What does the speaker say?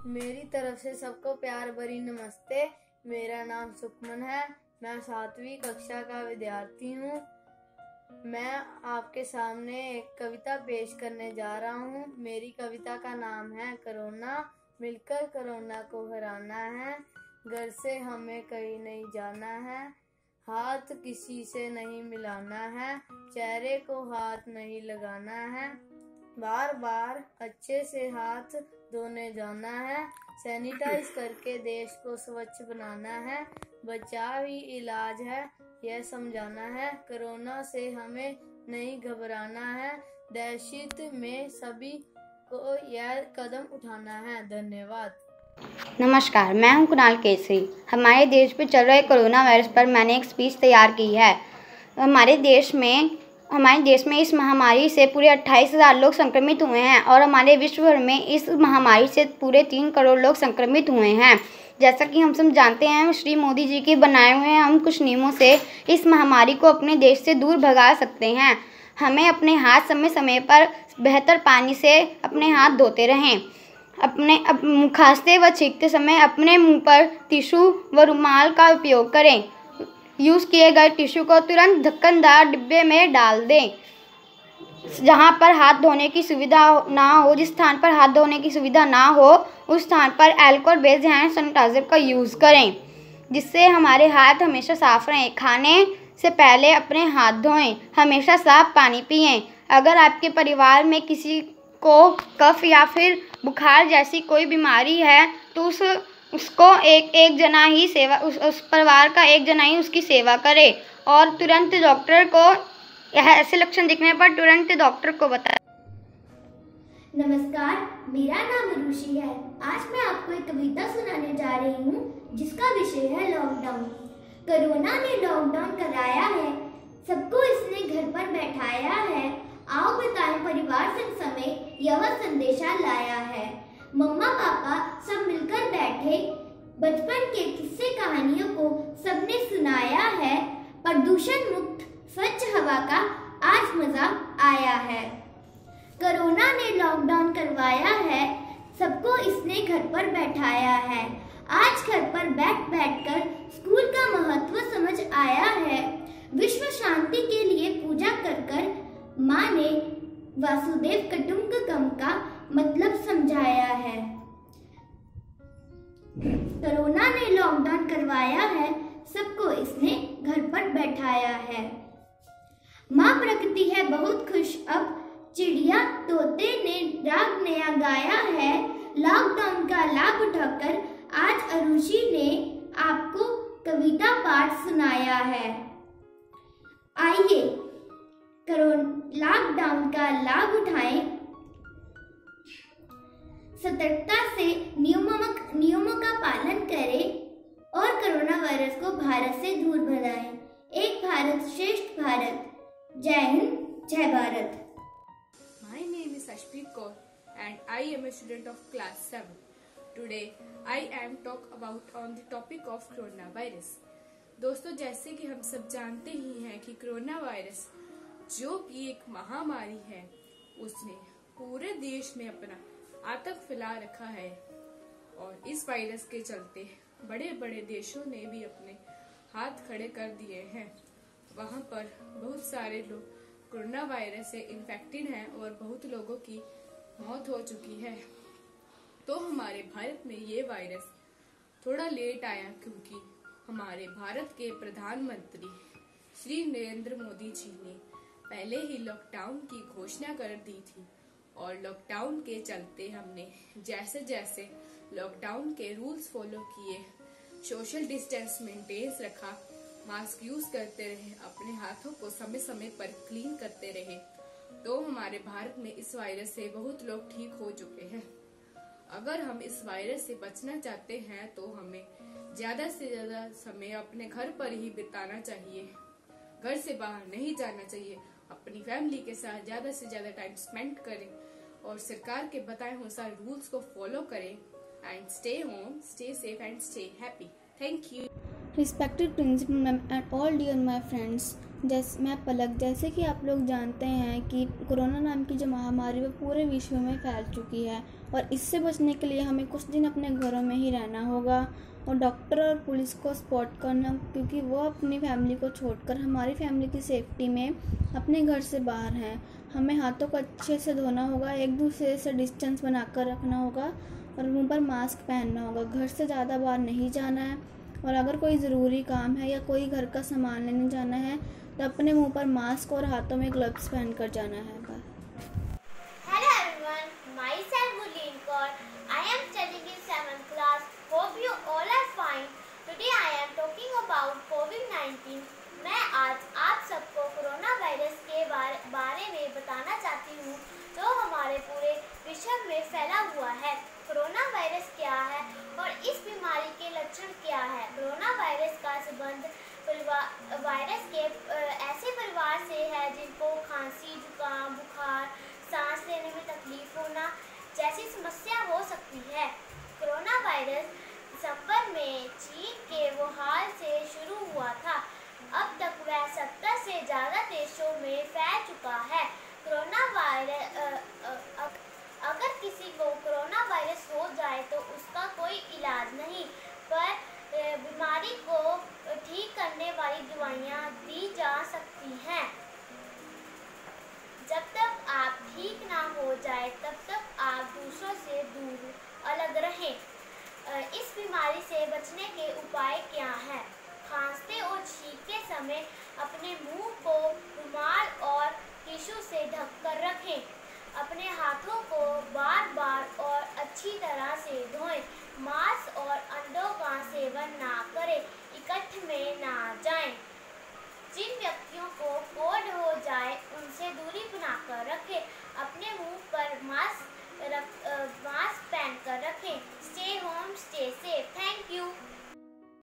मेरी तरफ से सबको प्यार भरी नमस्ते। मेरा नाम सुखमन है। मैं 7वीं कक्षा का विद्यार्थी हूँ। मैं आपके सामने एक कविता पेश करने जा रहा हूँ। मेरी कविता का नाम है कोरोना। मिलकर कोरोना को हराना है, घर से हमें कहीं नहीं जाना है, हाथ किसी से नहीं मिलाना है, चेहरे को हाथ नहीं लगाना है, बार बार अच्छे से हाथ धोने जाना है, सैनिटाइज करके देश को स्वच्छ बनाना है, बचाव ही इलाज है यह समझाना है, कोरोना से हमें नहीं घबराना है, दहशत में सभी को यह कदम उठाना है। धन्यवाद। नमस्कार, मैं हूं कुणाल केसरी। हमारे देश पे चल रहे कोरोना वायरस पर मैंने एक स्पीच तैयार की है। हमारे देश में इस महामारी से पूरे 28,000 लोग संक्रमित हुए हैं और हमारे विश्व भर में इस महामारी से पूरे 3 करोड़ लोग संक्रमित हुए हैं। जैसा कि हम सब जानते हैं, श्री मोदी जी के बनाए हुए हम कुछ नियमों से इस महामारी को अपने देश से दूर भगा सकते हैं। हमें अपने हाथ समय समय पर बेहतर पानी से अपने हाथ धोते रहें। खांसते व छींकते समय अपने मुंह पर टिश्यू व रुमाल का उपयोग करें। यूज़ किए गए टिश्यू को तुरंत ढक्कनदार डिब्बे में डाल दें। जहां पर हाथ धोने की सुविधा ना हो, जिस स्थान पर हाथ धोने की सुविधा ना हो, उस स्थान पर अल्कोहल बेस्ड हैंड सैनिटाइजर का यूज़ करें, जिससे हमारे हाथ हमेशा साफ रहें। खाने से पहले अपने हाथ धोएं। हमेशा साफ पानी पिएं। अगर आपके परिवार में किसी को कफ या फिर बुखार जैसी कोई बीमारी है तो उसको एक जना ही सेवा उस परिवार का एक जना ही उसकी सेवा करे और तुरंत डॉक्टर को ऐसे लक्षण दिखने पर तुरंत डॉक्टर को बताए। नमस्कार, मेरा नाम रुचि है। आज मैं आपको एक कविता सुनाने जा रही हूँ जिसका विषय है लॉकडाउन। कोरोना ने लॉकडाउन कराया है, सबको इसने घर पर बैठाया है। आओ बताएं परिवार संग समय यह संदेशा लाया है। मम्मा पापा सब मिलकर बैठे, बचपन के किस्से कहानियों को सबने सुनाया है। प्रदूषण मुक्त स्वच्छ हवा का आज मजा आया है। कोरोना ने लॉकडाउन करवाया है, सबको इसने घर पर बैठाया है। आज घर पर बैठकर स्कूल का महत्व समझ आया है। विश्व शांति के लिए पूजा कर माँ ने वासुदेव कुटुंबकम का मतलब समझाया है। कोरोना ने लॉकडाउन करवाया है, सबको इसने घर पर बैठाया है। माँ प्रकृति है बहुत खुश अब, चिड़िया तोते ने राग नया गाया है। लॉकडाउन का लाभ उठाकर आज अरुषि ने आपको कविता पाठ सुनाया है। आइए लॉकडाउन का लाभ उठाएं, सतर्कता से नियमों का पालन करें और कोरोना वायरस को भारत से दूर भगाएं। एक भारत श्रेष्ठ भारत। जय हिंद, जय Bharat. My name is Ashpreet Kaur and I am a student of class 7. Today I am talk about on the topic of coronavirus. दोस्तों, जैसे कि हम सब जानते ही हैं कि कोरोना वायरस जो कि एक महामारी है, उसने पूरे देश में अपना आतंक फैला रखा है और इस वायरस के चलते बड़े बड़े देशों ने भी अपने हाथ खड़े कर दिए हैं। वहां पर बहुत सारे लोग कोरोना वायरस से इन्फेक्टेड हैं और बहुत लोगों की मौत हो चुकी है। तो हमारे भारत में ये वायरस थोड़ा लेट आया क्योंकि हमारे भारत के प्रधानमंत्री श्री नरेंद्र मोदी जी ने पहले ही लॉकडाउन की घोषणा कर दी थी और लॉकडाउन के चलते हमने जैसे जैसे लॉकडाउन के रूल्स फॉलो किए, सोशल डिस्टेंस मेंटेन रखा, मास्क यूज करते रहे, अपने हाथों को समय समय पर क्लीन करते रहे, तो हमारे भारत में इस वायरस से बहुत लोग ठीक हो चुके हैं। अगर हम इस वायरस से बचना चाहते हैं तो हमें ज्यादा से ज्यादा समय अपने घर पर ही बिताना चाहिए, घर से बाहर नहीं जाना चाहिए, अपनी फैमिली के साथ ज्यादा से ज्यादा टाइम स्पेंड करें और सरकार के बताए अनुसार रूल्स को फॉलो करें and stay home, stay safe and stay happy. Thank you. Respected principal ma'am and all dear my friends, मैं पलक। जैसे कि आप लोग जानते हैं कि कोरोना नाम की जो महामारी वो पूरे विश्व में फैल चुकी है और इससे बचने के लिए हमें कुछ दिन अपने घरों में ही रहना होगा और डॉक्टर और पुलिस को सपोर्ट करना, क्योंकि वो अपनी फैमिली को छोड़कर हमारी फैमिली की सेफ्टी में अपने घर से बाहर हैं। हमें हाथों को अच्छे से धोना होगा, एक दूसरे से डिस्टेंस बनाकर रखना होगा और मुंह पर मास्क पहनना होगा। घर से ज़्यादा बाहर नहीं जाना है और अगर कोई ज़रूरी काम है या कोई घर का सामान लेने जाना है तो अपने मुंह पर मास्क और हाथों में ग्लव्स पहनकर जाना है। Hello everyone, myself Gulin Kaur. I am studying in 7th class. Hope you all are fine. Today I am talking about COVID-19. मैं आज आप सबको कोरोना वायरस के बारे में बताना चाहती हूँ जो हमारे पूरे विश्व में फैला हुआ है। कोरोना वायरस क्या है और इस बीमारी के लक्षण क्या है? कोरोना वायरस का संबंध वायरस के ऐसे परिवार से है जिनको खांसी, जुकाम, बुखार, सांस लेने में तकलीफ होना जैसी समस्या हो सकती है। कोरोना वायरस दिसंबर में चीन के वुहान से शुरू हुआ था। अब तक वह 70 से ज़्यादा देशों में फैल चुका है। कोरोना वायरस अगर किसी को कोरोना वायरस हो जाए तो उसका कोई इलाज नहीं, पर बीमारी को ठीक करने वाली दवाइयाँ दी जा सकती हैं। जब तक आप ठीक ना हो जाए तब तक आप दूसरों से दूर अलग रहें। इस बीमारी से बचने के उपाय क्या हैं? खांसते और छींकते समय अपने मुंह को रुमाल और टिश्यू से ढककर रखें। अपने हाथों को बार बार और अच्छी तरह से धोएं। मांस और अंडों का सेवन ना करें, इकट्ठे में ना जाएं। जिन व्यक्तियों को कोल्ड हो जाए उनसे दूरी बनाकर रखें। अपने मुंह पर मास्क